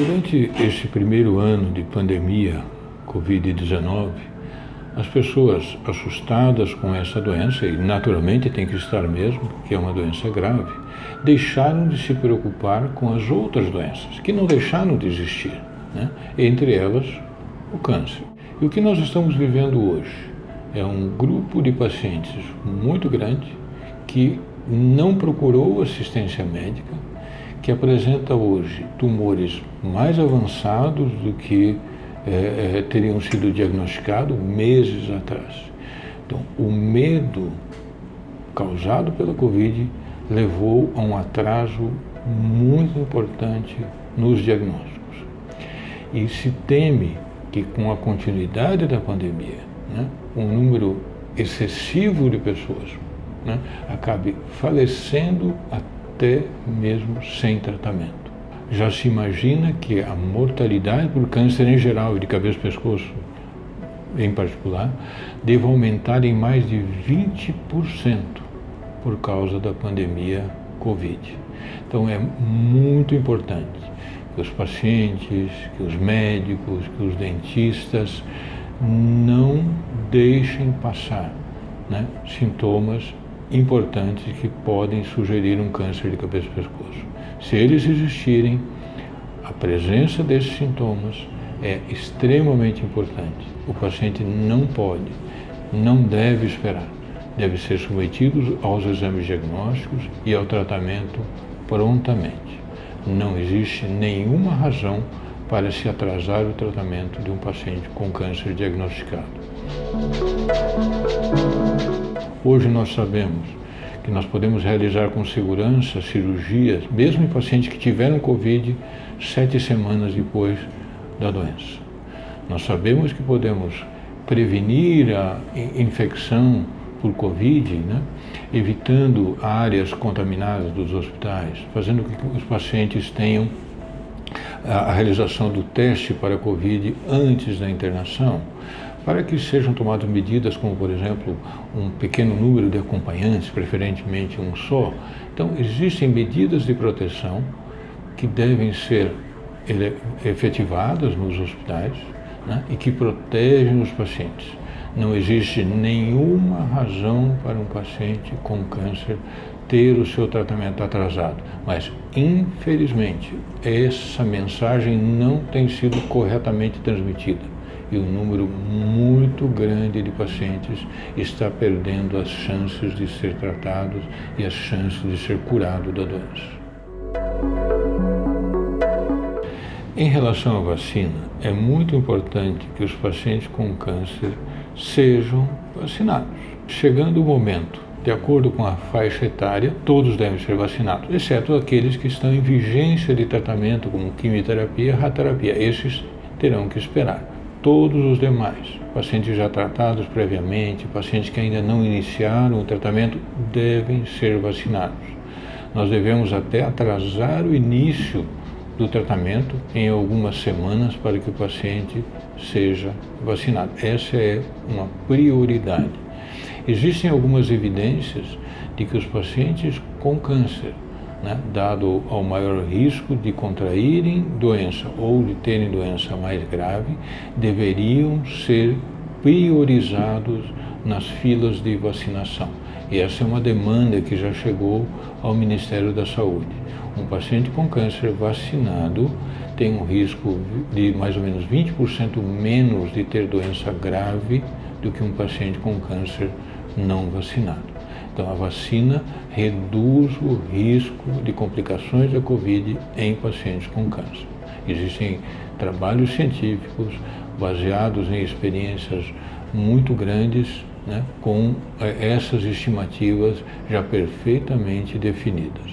Durante esse primeiro ano de pandemia Covid-19, as pessoas assustadas com essa doença, e naturalmente tem que estar mesmo, porque é uma doença grave, deixaram de se preocupar com as outras doenças, que não deixaram de existir, né? Entre elas o câncer. E o que nós estamos vivendo hoje é um grupo de pacientes muito grande que não procurou assistência médica, que apresenta hoje tumores mais avançados do que teriam sido diagnosticados meses atrás. Então, o medo causado pela Covid levou a um atraso muito importante nos diagnósticos. E se teme que com a continuidade da pandemia, né, um número excessivo de pessoas, né, acabe falecendo até mesmo sem tratamento. Já se imagina que a mortalidade por câncer em geral e de cabeça e pescoço em particular deva aumentar em mais de 20% por causa da pandemia Covid. Então é muito importante que os pacientes, que os médicos, que os dentistas não deixem passar, né, sintomas importantes que podem sugerir um câncer de cabeça e pescoço. Se eles existirem, a presença desses sintomas é extremamente importante. O paciente não pode, não deve esperar. Deve ser submetido aos exames diagnósticos e ao tratamento prontamente. Não existe nenhuma razão para se atrasar o tratamento de um paciente com câncer diagnosticado. Hoje nós sabemos que nós podemos realizar com segurança cirurgias, mesmo em pacientes que tiveram Covid 7 semanas depois da doença. Nós sabemos que podemos prevenir a infecção por Covid, né, evitando áreas contaminadas dos hospitais, fazendo com que os pacientes tenham a realização do teste para Covid antes da internação, para que sejam tomadas medidas como, por exemplo, um pequeno número de acompanhantes, preferentemente um só. Então, existem medidas de proteção que devem ser efetivadas nos hospitais, né, e que protegem os pacientes. Não existe nenhuma razão para um paciente com câncer ter o seu tratamento atrasado, mas, infelizmente, essa mensagem não tem sido corretamente transmitida. E um número muito grande de pacientes está perdendo as chances de ser tratados e as chances de ser curado da doença. Em relação à vacina, é muito importante que os pacientes com câncer sejam vacinados. Chegando o momento, de acordo com a faixa etária, todos devem ser vacinados, exceto aqueles que estão em vigência de tratamento, como quimioterapia e radioterapia. Esses terão que esperar. Todos os demais, pacientes já tratados previamente, pacientes que ainda não iniciaram o tratamento, devem ser vacinados. Nós devemos até atrasar o início do tratamento em algumas semanas para que o paciente seja vacinado. Essa é uma prioridade. Existem algumas evidências de que os pacientes com câncer, né, dado ao maior risco de contraírem doença ou de terem doença mais grave, deveriam ser priorizados nas filas de vacinação. E essa é uma demanda que já chegou ao Ministério da Saúde. Um paciente com câncer vacinado tem um risco de mais ou menos 20% menos de ter doença grave do que um paciente com câncer não vacinado. Então, a vacina reduz o risco de complicações da Covid em pacientes com câncer. Existem trabalhos científicos baseados em experiências muito grandes, né, com essas estimativas já perfeitamente definidas.